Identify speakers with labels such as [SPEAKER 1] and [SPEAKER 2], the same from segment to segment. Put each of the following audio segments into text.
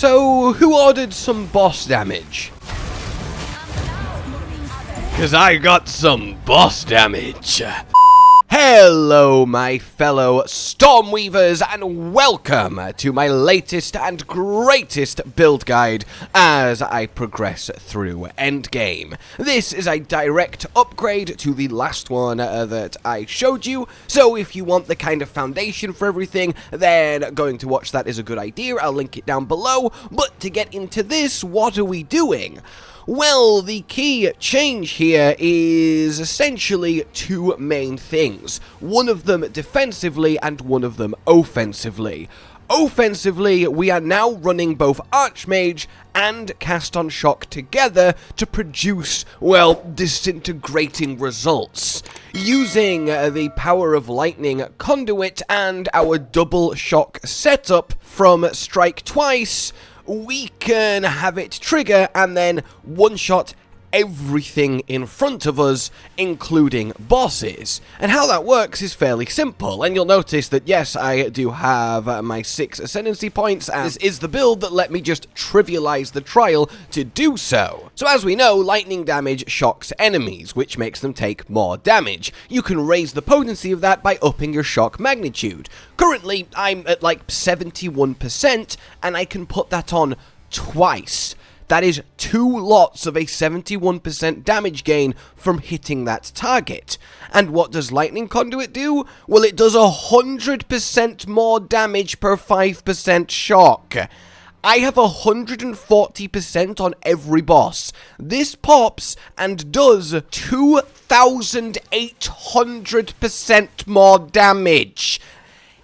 [SPEAKER 1] So, who ordered some boss damage? Cause I got some boss damage. Hello, my fellow Stormweavers, and welcome to my latest and greatest build guide as I progress through endgame. This is a direct upgrade to the last one that I showed you, so if you want the kind of foundation for everything, then going to watch that is a good idea. I'll link it down below. But to get into this, what are we doing? Well, the key change here is essentially two main things. One of them defensively and one of them offensively. Offensively, we are now running both Archmage and Cast on Shock together to produce, well, disintegrating results. Using the Path of Lightning Conduit and our double shock setup from Strike Twice, we can have it trigger and then one-shot everything in front of us, including bosses. And how that works is fairly simple, and you'll notice that yes, I do have my 6 ascendancy points, and this is the build that let me just trivialize the trial to do so. So as we know, lightning damage shocks enemies, which makes them take more damage. You can raise the potency of that by upping your shock magnitude. Currently, I'm at like 71%, and I can put that on twice. That is 2 lots of a 71% damage gain from hitting that target. And what does Lightning Conduit do? Well, it does 100% more damage per 5% shock. I have 140% on every boss. This pops and does 2,800% more damage.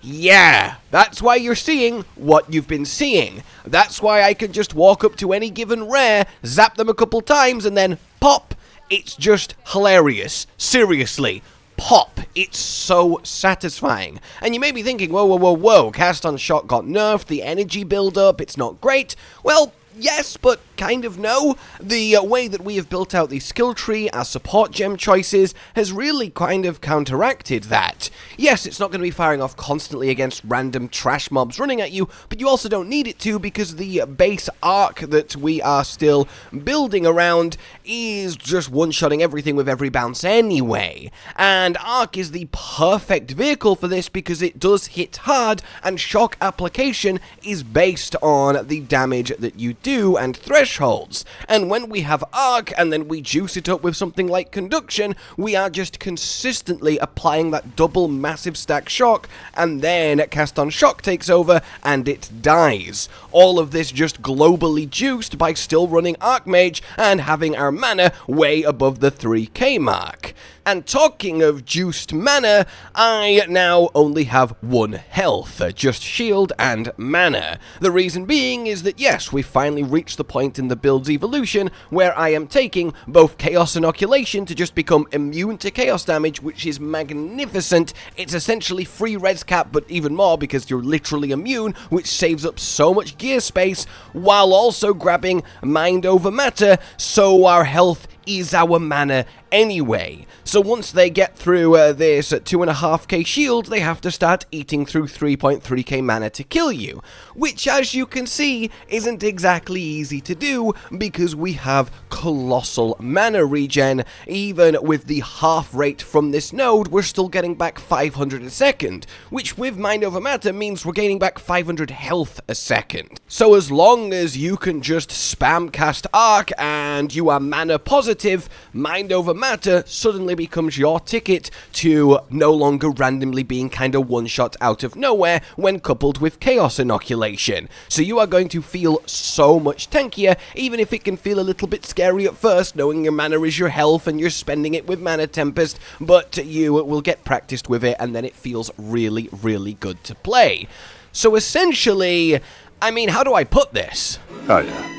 [SPEAKER 1] Yeah, that's why you're seeing what you've been seeing. That's why I can just walk up to any given rare, zap them a couple times, and then pop. It's just hilarious. Seriously, pop. It's so satisfying. And you may be thinking, whoa, Cast on Shock got nerfed, the energy build-up, it's not great. Well, yes, but kind of no. The way that we have built out the skill tree, our support gem choices, has really kind of counteracted that. Yes, it's not going to be firing off constantly against random trash mobs running at you, but you also don't need it to because the base arc that we are still building around is just one-shotting everything with every bounce anyway. And arc is the perfect vehicle for this because it does hit hard, and shock application is based on the damage that you do and thresholds. And when we have arc and then we juice it up with something like conduction, we are just consistently applying that double massive stack shock, and then Cast on Shock takes over and it dies. All of this just globally juiced by still running Archmage and having our mana way above the 3k mark. And talking of juiced mana, I now only have 1 health, just shield and mana. The reason being is that yes, we finally reached the point in the build's evolution where I am taking both Chaos Inoculation to just become immune to chaos damage, which is magnificent. It's essentially free res cap, but even more because you're literally immune, which saves up so much gear space, while also grabbing Mind over Matter, so our health is our mana anyway. So once they get through this 2.5k shield, they have to start eating through 3.3k mana to kill you, which as you can see isn't exactly easy to do because we have colossal mana regen. Even with the half rate from this node, we're still getting back 500 a second, which with Mind over Matter means we're gaining back 500 health a second. So as long as you can just spam cast Arc and you are mana positive, Mind over Matter suddenly becomes your ticket to no longer randomly being kind of one-shot out of nowhere when coupled with Chaos Inoculation. So you are going to feel so much tankier, even if it can feel a little bit scary at first, knowing your mana is your health and you're spending it with Mana Tempest, but you will get practiced with it and then it feels really, really good to play. So essentially, I mean, how do I put this?
[SPEAKER 2] Oh yeah,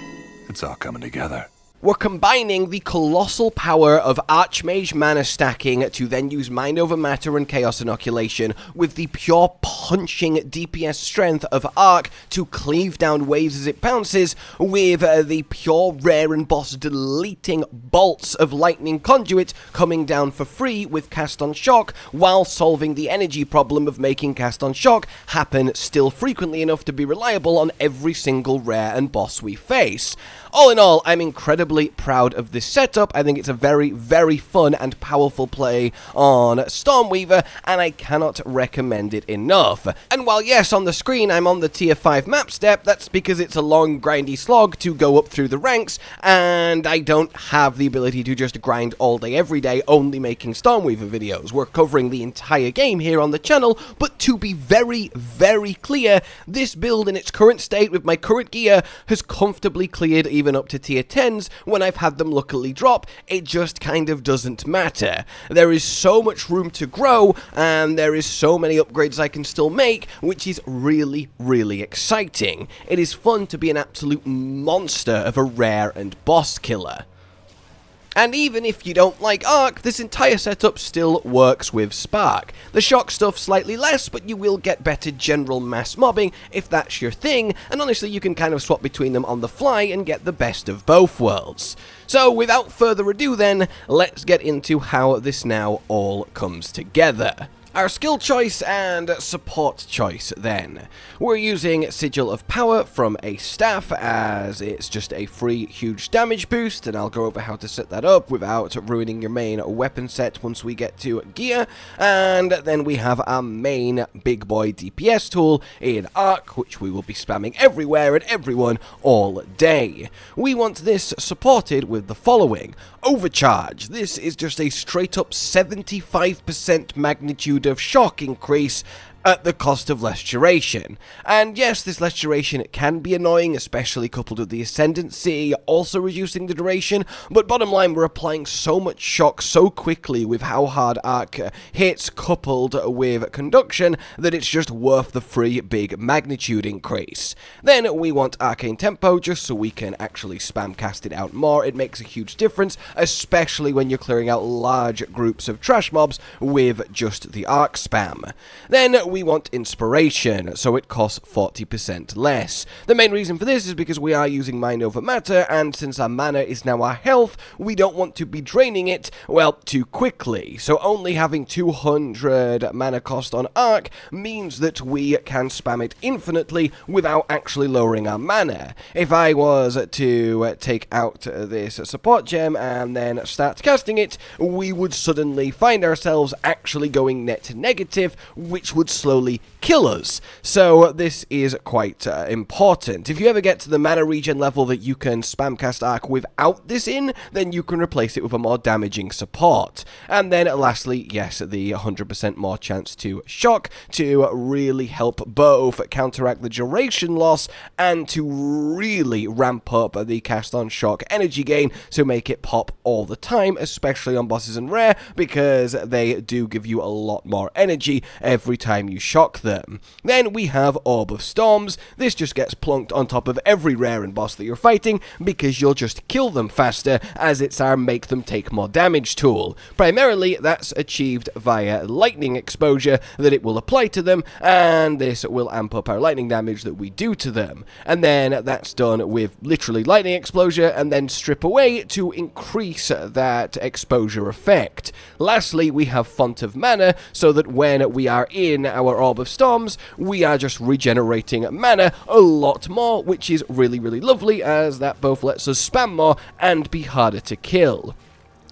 [SPEAKER 2] it's all coming together.
[SPEAKER 1] We're combining the colossal power of Archmage mana stacking to then use Mind Over Matter and Chaos Inoculation with the pure punching DPS strength of Arc to cleave down waves as it bounces, with the pure rare and boss deleting bolts of Lightning Conduit coming down for free with Cast on Shock, while solving the energy problem of making Cast on Shock happen still frequently enough to be reliable on every single rare and boss we face. All in all, I'm incredibly proud of this setup. I think it's a very, very fun and powerful play on Stormweaver, and I cannot recommend it enough. And while yes, on the screen I'm on the tier 5 map step, that's because it's a long, grindy slog to go up through the ranks, and I don't have the ability to just grind all day every day only making Stormweaver videos. We're covering the entire game here on the channel, but to be very, very clear, this build in its current state with my current gear has comfortably cleared even up to tier 10s when I've had them luckily drop. It just kind of doesn't matter. There is so much room to grow, and there is so many upgrades I can still make, which is really, really exciting. It is fun to be an absolute monster of a rare and boss killer. And even if you don't like Arc, this entire setup still works with Spark. The shock stuff slightly less, but you will get better general mass mobbing if that's your thing, and honestly you can kind of swap between them on the fly and get the best of both worlds. So without further ado then, let's get into how this now all comes together. Our skill choice and support choice then. We're using Sigil of Power from a staff, as it's just a free huge damage boost, and I'll go over how to set that up without ruining your main weapon set once we get to gear. And then we have our main big boy DPS tool in Arc, which we will be spamming everywhere and everyone all day. We want this supported with the following. Overcharge. This is just a straight up 75% magnitude of shock increase at the cost of less duration. And yes, this less duration can be annoying, especially coupled with the Ascendancy also reducing the duration, but bottom line, we're applying so much shock so quickly with how hard Arc hits coupled with conduction that it's just worth the free big magnitude increase. Then we want Arcane Tempo just so we can actually spam cast it out more. It makes a huge difference, especially when you're clearing out large groups of trash mobs with just the Arc spam. Then we want Inspiration, so it costs 40% less. The main reason for this is because we are using Mind Over Matter, and since our mana is now our health, we don't want to be draining it, well, too quickly. So only having 200 mana cost on Arc means that we can spam it infinitely without actually lowering our mana. If I was to take out this support gem and then start casting it, we would suddenly find ourselves actually going net negative, which would slowly kill us. So this is quite important. If you ever get to the mana regen level that you can spam cast Arc without this in, then you can replace it with a more damaging support. And then lastly, yes, the 100% more chance to shock to really help both counteract the duration loss and to really ramp up the cast on shock energy gain to make it pop all the time, especially on bosses and rare, because they do give you a lot more energy every time you shock them. Then we have Orb of Storms. This just gets plunked on top of every rare and boss that you're fighting because you'll just kill them faster, as it's our make them take more damage tool. Primarily that's achieved via lightning exposure that it will apply to them, and this will amp up our lightning damage that we do to them. And then that's done with literally lightning exposure and then strip away to increase that exposure effect. Lastly, we have Font of Mana, so that when we are in our Orb of Storms, we are just regenerating mana a lot more, which is really, really lovely, as that both lets us spam more and be harder to kill.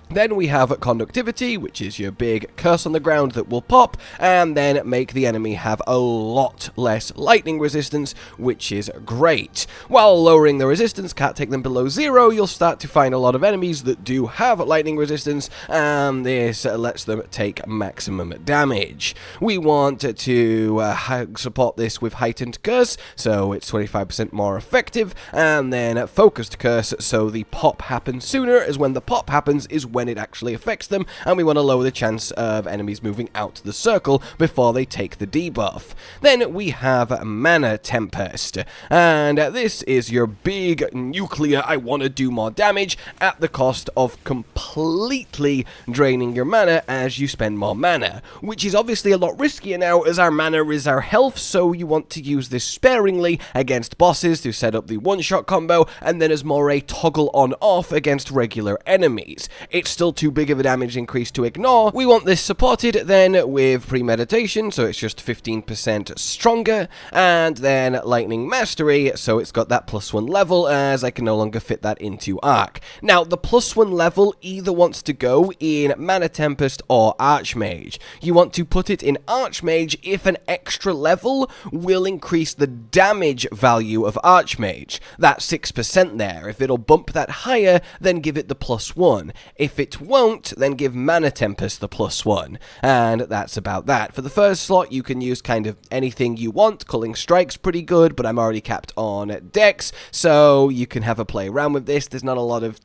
[SPEAKER 1] Then we have Conductivity, which is your big curse on the ground that will pop, and then make the enemy have a lot less lightning resistance, which is great. While lowering the resistance, can't take them below 0, you'll start to find a lot of enemies that do have lightning resistance, and this lets them take maximum damage. We want to support this with Heightened Curse, so it's 25% more effective, and then Focused Curse, so the pop happens sooner, as when the pop happens is when it actually affects them, and we want to lower the chance of enemies moving out the circle before they take the debuff. Then we have Mana Tempest, and this is your big nuclear I want to do more damage at the cost of completely draining your mana as you spend more mana, which is obviously a lot riskier now as our mana is our health, so you want to use this sparingly against bosses to set up the one-shot combo, and then as more a toggle on-off against regular enemies. It's still too big of a damage increase to ignore. We want this supported then with premeditation, so it's just 15% stronger, and then lightning mastery, so it's got that +1 level as I can no longer fit that into Arc. Now the +1 level either wants to go in Mana Tempest or Archmage. You want to put it in Archmage if an extra level will increase the damage value of Archmage. That's 6% there. If it'll bump that higher, then give it the +1. If it won't, then give Mana Tempest the +1. And that's about that. For the first slot, you can use kind of anything you want. Culling Strike's pretty good, but I'm already capped on Dex, so you can have a play around with this. There's not a lot of,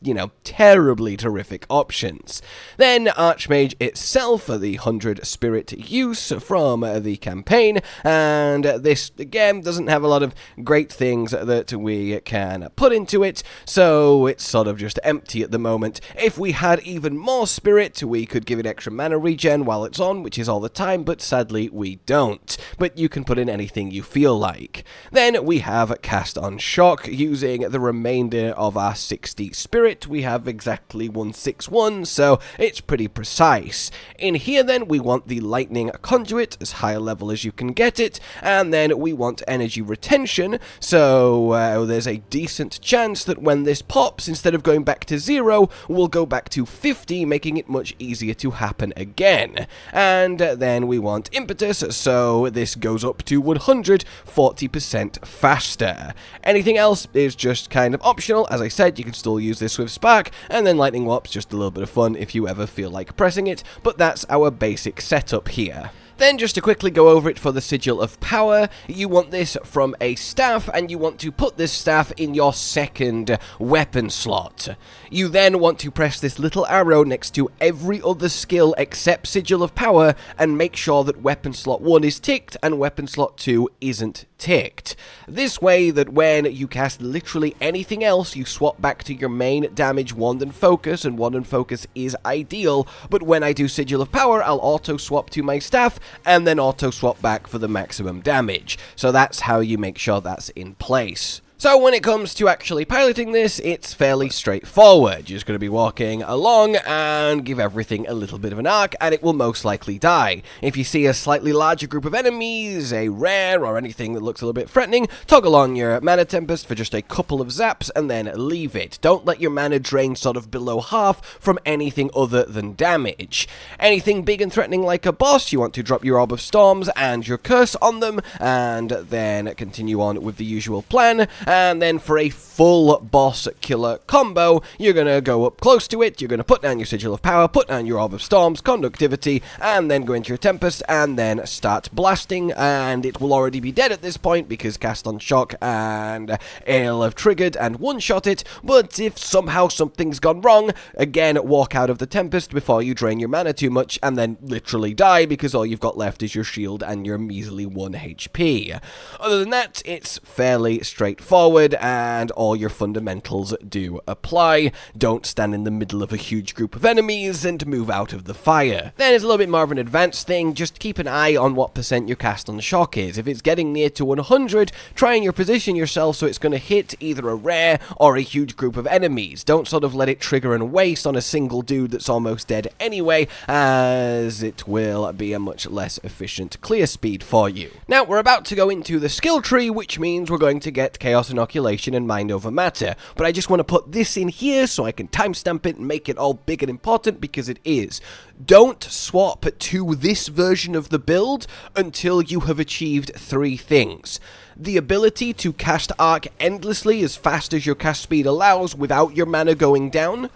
[SPEAKER 1] terribly terrific options. Then Archmage itself, the 100 spirit use from the campaign, and this, again, doesn't have a lot of great things that we can put into it, so it's sort of just empty at the moment. If we had even more spirit, we could give it extra mana regen while it's on, which is all the time, but sadly we don't. But you can put in anything you feel like. Then we have Cast on Shock. Using the remainder of our 60 spirit, we have exactly 161, so it's pretty precise. In here then, we want the Lightning Conduit, as high a level as you can get it, and then we want energy retention, so there's a decent chance that when this pops, instead of going back to 0, we'll go back to 50, making it much easier to happen again. And then we want Impetus, so this goes up to 100, 40% faster. Anything else is just kind of optional. As I said, you can still use this with Spark, and then Lightning Warp's just a little bit of fun if you ever feel like pressing it, but that's our basic setup here. Then, just to quickly go over it for the Sigil of Power, you want this from a staff, and you want to put this staff in your second weapon slot. You then want to press this little arrow next to every other skill except Sigil of Power, and make sure that weapon slot 1 is ticked, and weapon slot 2 isn't ticked. This way that when you cast literally anything else, you swap back to your main damage Wand and Focus, and Wand and Focus is ideal, but when I do Sigil of Power, I'll auto-swap to my staff, and then auto-swap back for the maximum damage. So that's how you make sure that's in place. So when it comes to actually piloting this, it's fairly straightforward. You're just going to be walking along and give everything a little bit of an arc, and it will most likely die. If you see a slightly larger group of enemies, a rare, or anything that looks a little bit threatening, toggle on your Mana Tempest for just a couple of zaps, and then leave it. Don't let your mana drain sort of below half from anything other than damage. Anything big and threatening like a boss, you want to drop your Orb of Storms and your Curse on them, and then continue on with the usual plan. And then for a full boss killer combo, you're going to go up close to it, you're going to put down your Sigil of Power, put down your Orb of Storms, Conductivity, and then go into your Tempest, and then start blasting, and it will already be dead at this point because Cast on Shock and it'll have triggered and one-shot it, but if somehow something's gone wrong, again, walk out of the Tempest before you drain your mana too much, and then literally die because all you've got left is your shield and your measly 1 HP. Other than that, it's fairly straightforward, and all your fundamentals do apply. Don't stand in the middle of a huge group of enemies and move out of the fire. Then it's a little bit more of an advanced thing. Just keep an eye on what % your Cast on Shock is. If it's getting near to 100, try and position yourself so it's going to hit either a rare or a huge group of enemies. Don't sort of let it trigger and waste on a single dude that's almost dead anyway, as it will be a much less efficient clear speed for you. Now, we're about to go into the skill tree, which means we're going to get Chaos Inoculation and Mind Over Matter, but I just want to put this in here so I can timestamp it and make it all big and important, because it is. Don't swap to this version of the build until you have achieved 3 things. The ability to cast Arc endlessly as fast as your cast speed allows without your mana going down,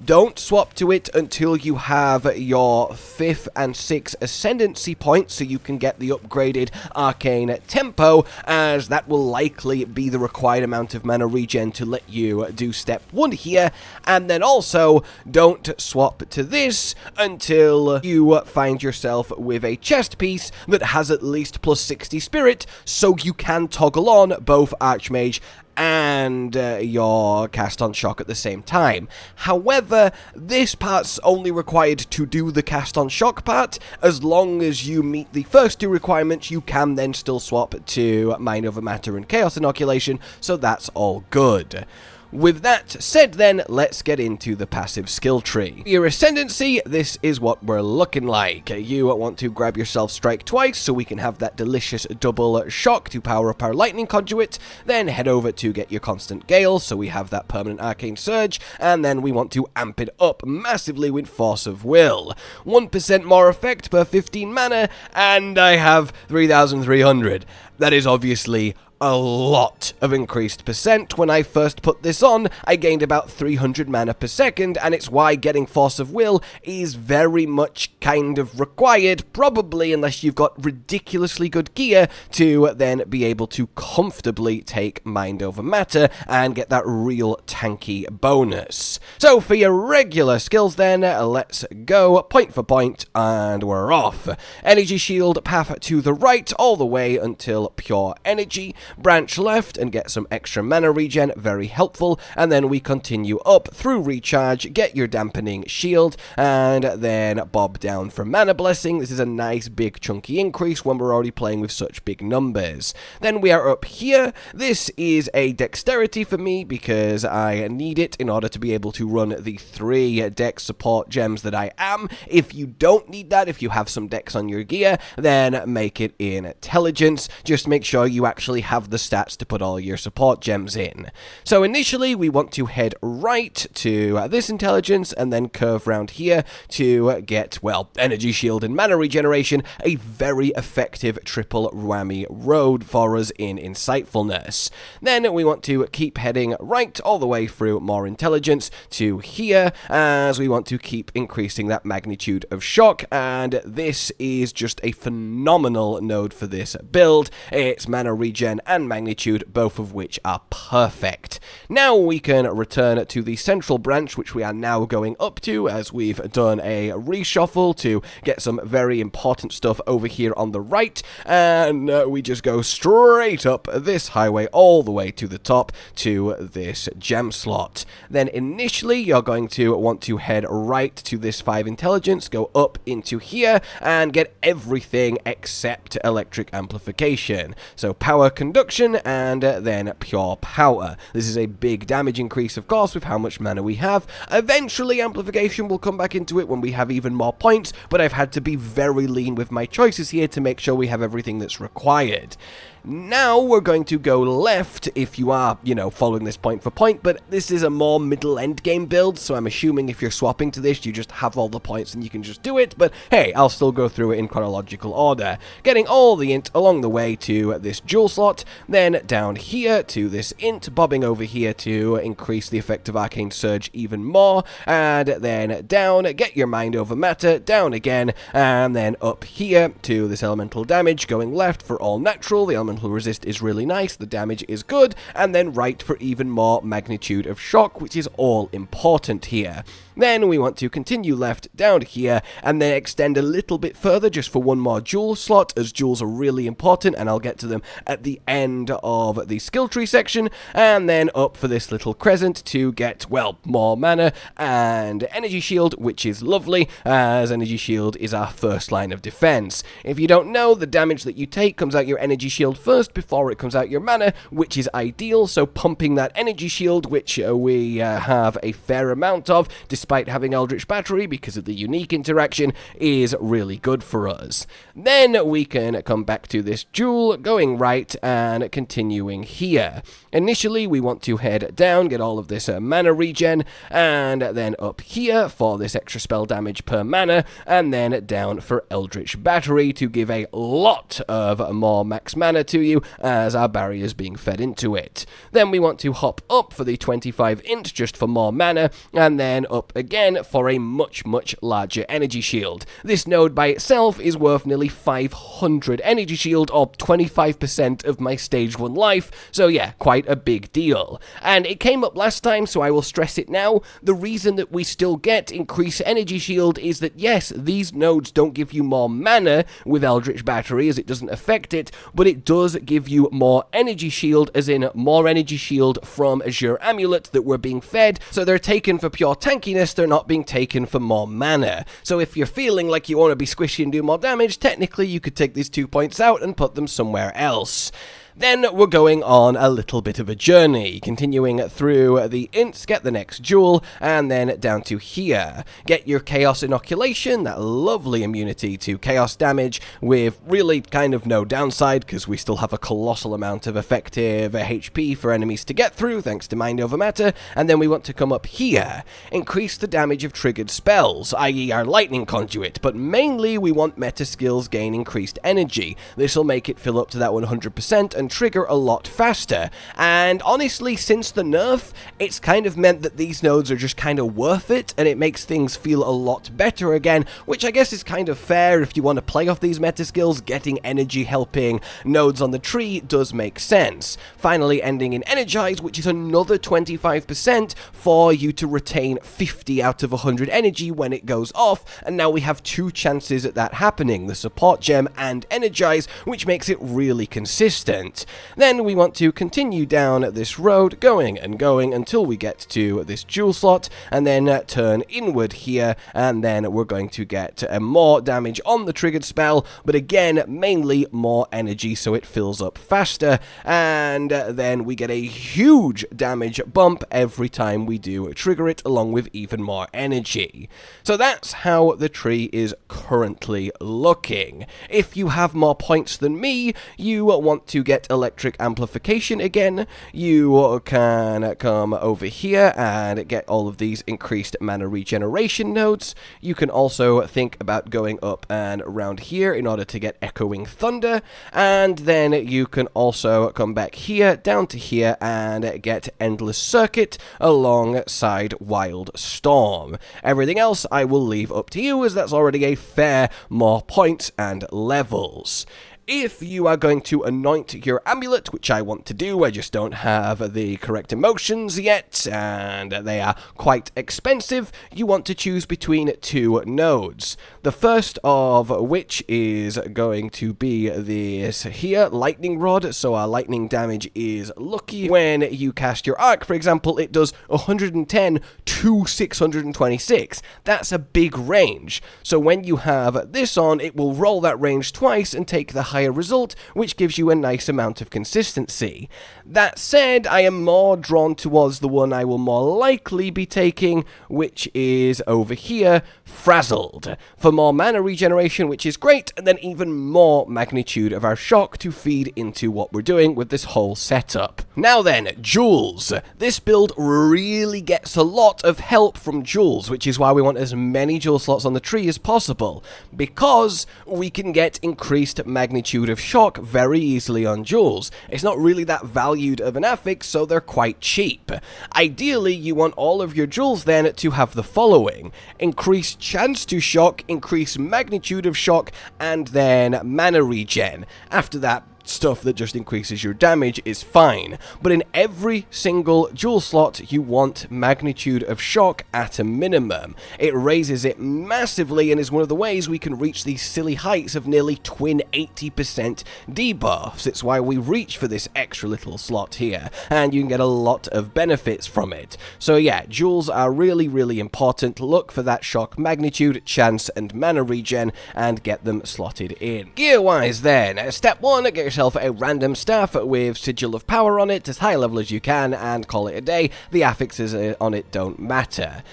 [SPEAKER 1] Don't swap to it until you have your 5th and 6th ascendancy points, so you can get the upgraded arcane tempo, as that will likely be the required amount of mana regen to let you do step 1 here. And then also, don't swap to this until you find yourself with a chest piece that has at least plus 60 spirit, so you can toggle on both Archmage and your cast on shock at the same time. However, this part's only required to do the cast on shock part. As long as you meet the first 2 requirements, you can then still swap to mind over matter and chaos inoculation, so that's all good. With that said then, let's get into the passive skill tree. Your ascendancy, this is what we're looking like. You want to grab yourself strike twice so we can have that delicious double shock to power up our lightning conduit, then head over to get your constant gale so we have that permanent arcane surge, and then we want to amp it up massively with force of will. 1% more effect per 15 mana, and I have 3,300. That is obviously a lot of increased percent. When I first put this on, I gained about 300 mana per second, and it's why getting Force of Will is very much kind of required, probably unless you've got ridiculously good gear to then be able to comfortably take Mind Over Matter and get that real tanky bonus. So for your regular skills then, let's go point for point, and we're off. Energy Shield, path to the right, all the way until Pure Energy. Branch left and get some extra mana regen, very helpful, and then we continue up through recharge, get your dampening shield, and then bob down for mana blessing. This is a nice big chunky increase when we're already playing with such big numbers. Then we are up here. This is a dexterity for me because I need it in order to be able to run the 3 dex support gems that I am. If you don't need that, if you have some dex on your gear, then make it in intelligence. Just make sure you actually have the stats to put all your support gems in. So initially we want to head right to this intelligence and then curve round here to get, well, energy shield and mana regeneration, a very effective triple whammy road for us in insightfulness. Then we want to keep heading right all the way through more intelligence to here, as we want to keep increasing that magnitude of shock, and this is just a phenomenal node for this build. It's mana regen and magnitude, both of which are perfect. Now we can return to the central branch, which we are now going up to, as we've done a reshuffle to get some very important stuff over here on the right, and we just go straight up this highway all the way to the top to this gem slot. Then initially you're going to want to head right to this 5 intelligence, go up into here, and get everything except electric amplification. So power conduction, and then pure power. This is a big damage increase, of course, with how much mana we have. Eventually amplification will come back into it when we have even more points, but I've had to be very lean with my choices here to make sure we have everything that's required. Now we're going to go left if you are, you know, following this point for point, but this is a more middle end game build, so I'm assuming if you're swapping to this, you just have all the points and you can just do it, but hey, I'll still go through it in chronological order. Getting all the int along the way to this jewel slot, then down here to this int, bobbing over here to increase the effect of Arcane Surge even more, and then down, get your Mind Over Matter, down again, and then up here to this elemental damage, going left for all natural. The elemental resist is really nice, the damage is good, and then right for even more magnitude of shock, which is all important here. Then we want to continue left down here, and then extend a little bit further just for one more jewel slot, as jewels are really important, and I'll get to them at the end of the skill tree section, and then up for this little crescent to get, well, more mana and energy shield, which is lovely, as energy shield is our first line of defense. If you don't know, the damage that you take comes out your energy shield first before it comes out your mana, which is ideal, so pumping that energy shield, which we have a fair amount of, despite having Eldritch Battery because of the unique interaction, is really good for us. Then we can come back to this jewel, going right and continuing here. Initially we want to head down, get all of this mana regen, and then up here for this extra spell damage per mana, and then down for Eldritch Battery to give a lot of more max mana to you as our barrier is being fed into it. Then we want to hop up for the 25 int just for more mana, and then up again for a much larger energy shield. This node by itself is worth nearly 500 energy shield, or 25% of my stage 1 life, so yeah, quite a big deal. And it came up last time, so I will stress it now. The reason that we still get increased energy shield is that yes, these nodes don't give you more mana with Eldritch Battery, as it doesn't affect it, but it does give you more energy shield, as in more energy shield from Azure Amulet that we're being fed, so they're taken for pure tankiness, they're not being taken for more mana. So if you're feeling like you want to be squishy and do more damage, technically you could take these 2 points out and put them somewhere else. Then we're going on a little bit of a journey, continuing through the ints, get the next jewel, and then down to here. Get your chaos inoculation, that lovely immunity to chaos damage, with really kind of no downside, because we still have a colossal amount of effective HP for enemies to get through, thanks to Mind Over Matter. And then we want to come up here, increase the damage of triggered spells, i.e. our lightning conduit, but mainly we want meta skills gain increased energy. This will make it fill up to that 100%, and trigger a lot faster. And honestly, since the nerf, it's kind of meant that these nodes are just kind of worth it, and it makes things feel a lot better again, which I guess is kind of fair if you want to play off these meta skills. Getting energy helping nodes on the tree does make sense. Finally ending in energize, which is another 25% for you to retain 50 out of 100 energy when it goes off, and now we have 2 chances at that happening, the support gem and energize, which makes it really consistent. Then we want to continue down this road, going and going until we get to this jewel slot, and then turn inward here, and then we're going to get more damage on the triggered spell, but again, mainly more energy so it fills up faster, and then we get a huge damage bump every time we do trigger it, along with even more energy. So that's how the tree is currently looking. If you have more points than me, you want to get electric amplification again, you can come over here and get all of these increased mana regeneration nodes. You can also think about going up and around here in order to get echoing thunder, and then you can also come back here, down to here, and get endless circuit alongside wild storm. Everything else I will leave up to you, as that's already a fair more points and levels. If you are going to anoint your amulet, which I want to do, I just don't have the correct emotions yet, and they are quite expensive, you want to choose between 2 nodes. The first of which is going to be this here, lightning rod, so our lightning damage is lucky. When you cast your arc, for example, it does 110 to 626. That's a big range. So when you have this on, it will roll that range twice and take the higher result, which gives you a nice amount of consistency. That said, I am more drawn towards the one I will more likely be taking, which is over here, Frazzled, for more mana regeneration, which is great, and then even more magnitude of our shock to feed into what we're doing with this whole setup. Now then, jewels. This build really gets a lot of help from jewels, which is why we want as many jewel slots on the tree as possible, because we can get increased magnitude of shock very easily on jewels. It's not really that valued of an affix, so they're quite cheap. Ideally, you want all of your jewels then to have the following: increased chance to shock, increased magnitude of shock, and then mana regen. After that, stuff that just increases your damage is fine, but in every single jewel slot you want magnitude of shock at a minimum. It raises it massively and is one of the ways we can reach these silly heights of nearly twin 80% debuffs. It's why we reach for this extra little slot here, and you can get a lot of benefits from it. So yeah, jewels are really important. Look for that shock magnitude, chance, and mana regen, and get them slotted in. Gear wise then, step 1, get yourself a random staff with Sigil of Power on it, as high level as you can, and call it a day. The affixes on it don't matter.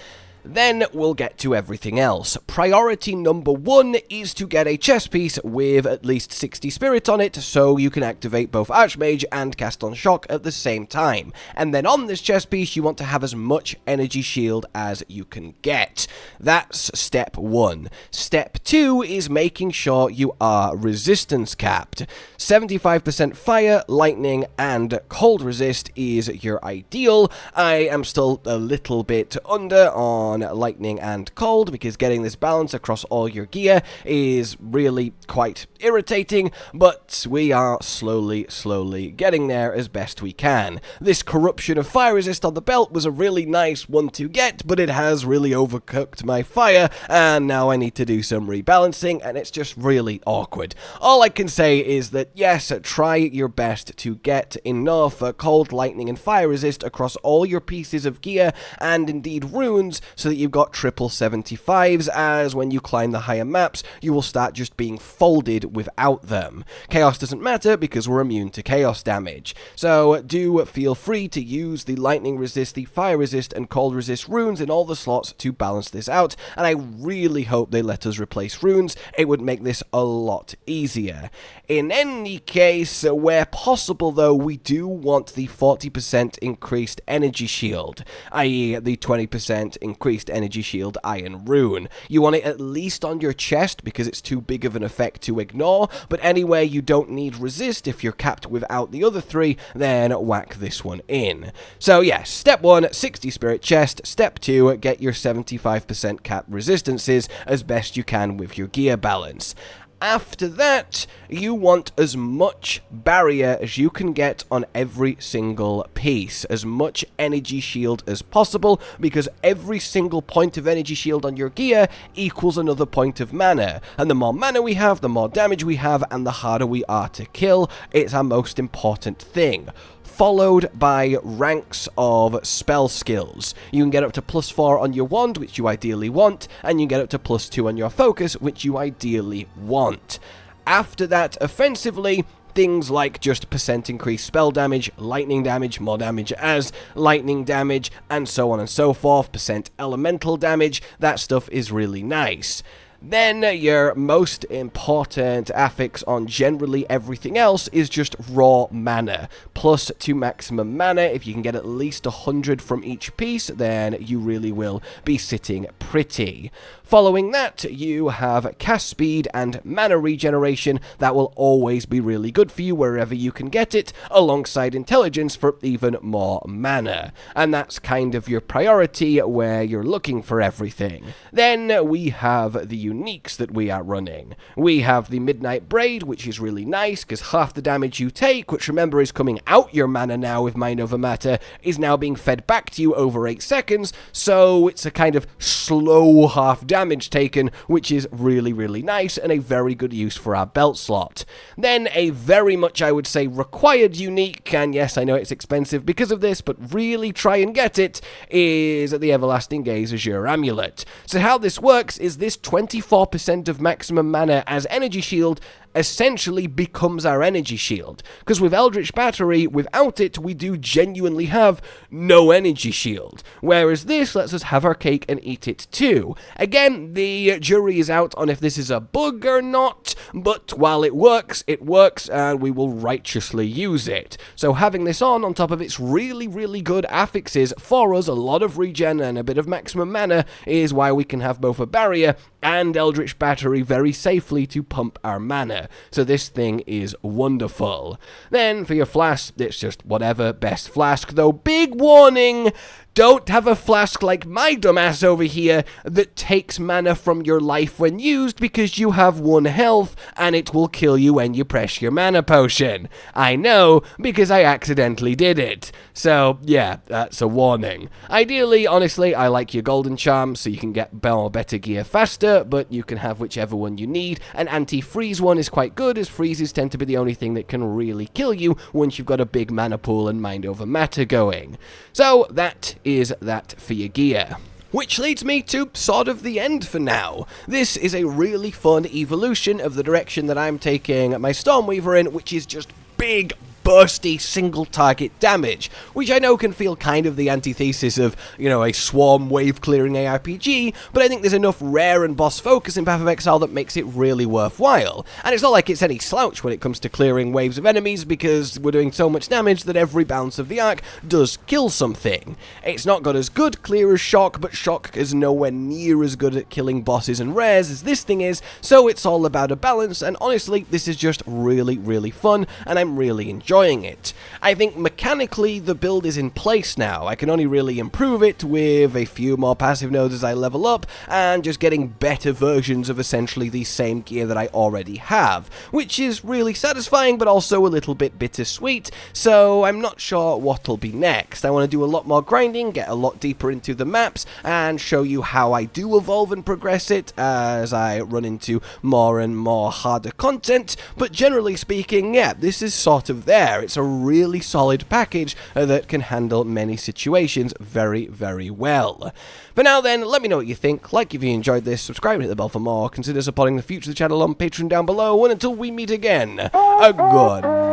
[SPEAKER 1] Then we'll get to everything else. Priority number 1 is to get a chest piece with at least 60 spirit on it, so you can activate both Archmage and cast on Shock at the same time. And then on this chest piece, you want to have as much energy shield as you can get. That's step 1. Step 2 is making sure you are resistance capped. 75% fire, lightning, and cold resist is your ideal. I am still a little bit under on lightning and cold because getting this balance across all your gear is really quite irritating, but we are slowly getting there as best we can. This corruption of fire resist on the belt was a really nice one to get, but it has really overcooked my fire, and now I need to do some rebalancing, and it's just really awkward. All I can say is that yes, try your best to get enough cold, lightning, and fire resist across all your pieces of gear, and indeed runes, so that you've got triple 75s, as when you climb the higher maps, you will start just being folded without them. Chaos doesn't matter because we're immune to chaos damage. So do feel free to use the lightning resist, the fire resist, and cold resist runes in all the slots to balance this out, and I really hope they let us replace runes. It would make this a lot easier. In any case, where possible though, we do want the 40% increased energy shield, i.e. the 20% increased energy shield iron rune. You want it at least on your chest because it's too big of an effect to ignore, but anyway, you don't need resist if you're capped without the other 3, then whack this one in. So yes, step 1, 60 spirit chest. Step 2, get your 75% cap resistances as best you can with your gear balance. After that, you want as much barrier as you can get on every single piece, as much energy shield as possible, because every single point of energy shield on your gear equals another point of mana, and the more mana we have, the more damage we have, and the harder we are to kill. It's our most important thing. Followed by ranks of spell skills. You can get up to +4 on your wand, which you ideally want, and you can get up to +2 on your focus, which you ideally want. After that, offensively, things like just % increased spell damage, lightning damage, more damage as lightning damage, and so on and so forth, % elemental damage, that stuff is really nice. Then your most important affix on generally everything else is just raw mana. +2 maximum mana. If you can get at least 100 from each piece, then you really will be sitting pretty. Following that, you have cast speed and mana regeneration. That will always be really good for you wherever you can get it, alongside intelligence for even more mana. And that's kind of your priority where you're looking for everything. Then we have the uniques that we are running. We have the Midnight Braid, which is really nice because half the damage you take, which remember is coming out your mana now with Mind Over Matter, is now being fed back to you over 8 seconds, so it's a kind of slow half damage taken, which is really nice and a very good use for our belt slot. Then a very much, I would say, required unique, and yes, I know it's expensive because of this, but really try and get it, is the Everlasting Gaze Azure Amulet. So how this works is this 24% of maximum mana as energy shield essentially becomes our energy shield, because with Eldritch Battery, without it, we do genuinely have no energy shield, whereas this lets us have our cake and eat it too. Again, the jury is out on if this is a bug or not, but while it works, and we will righteously use it. So having this on top of its really good affixes for us, a lot of regen and a bit of maximum mana, is why we can have both a barrier and Eldritch Battery very safely to pump our mana. So this thing is wonderful. Then for your flask, it's just whatever, best flask, though big warning, don't have a flask like my dumbass over here that takes mana from your life when used because you have 1 health and it will kill you when you press your mana potion. I know, because I accidentally did it. So yeah, that's a warning. Ideally, honestly, I like your golden charm so you can get better gear faster, but you can have whichever one you need. An anti-freeze one is quite good, as freezes tend to be the only thing that can really kill you once you've got a big mana pool and Mind Over Matter going. So that is that for your gear. Which leads me to sort of the end for now. This is a really fun evolution of the direction that I'm taking my Stormweaver in, which is just big bursty single target damage, which I know can feel kind of the antithesis of, you know, a swarm wave clearing ARPG, but I think there's enough rare and boss focus in Path of Exile that makes it really worthwhile. And it's not like it's any slouch when it comes to clearing waves of enemies, because we're doing so much damage that every bounce of the arc does kill something. It's not got as good clear as Shock, but Shock is nowhere near as good at killing bosses and rares as this thing is, so it's all about a balance, and honestly, this is just really, really fun, and I'm really enjoying it. I think mechanically the build is in place now. I can only really improve it with a few more passive nodes as I level up, and just getting better versions of essentially the same gear that I already have, which is really satisfying, but also a little bit bittersweet, so I'm not sure what'll be next. I want to do a lot more grinding, get a lot deeper into the maps, and show you how I do evolve and progress it as I run into more and more harder content, but generally speaking, yeah, this is sort of there. It's a really solid package that can handle many situations very, very well. For now then, let me know what you think, like if you enjoyed this, subscribe and hit the bell for more, consider supporting the future of the channel on Patreon down below, and until we meet again, a goodbye.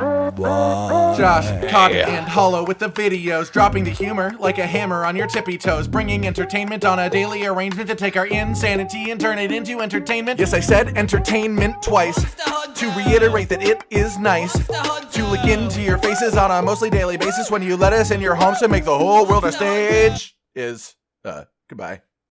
[SPEAKER 2] Josh, cock and hollow with the videos, dropping the humor like a hammer on your tippy toes, bringing entertainment on a daily arrangement to take our insanity and turn it into entertainment. Yes, I said entertainment twice, to reiterate that it is nice to look into your faces on a mostly daily basis when you let us in your homes to make the whole world a stage. Goodbye.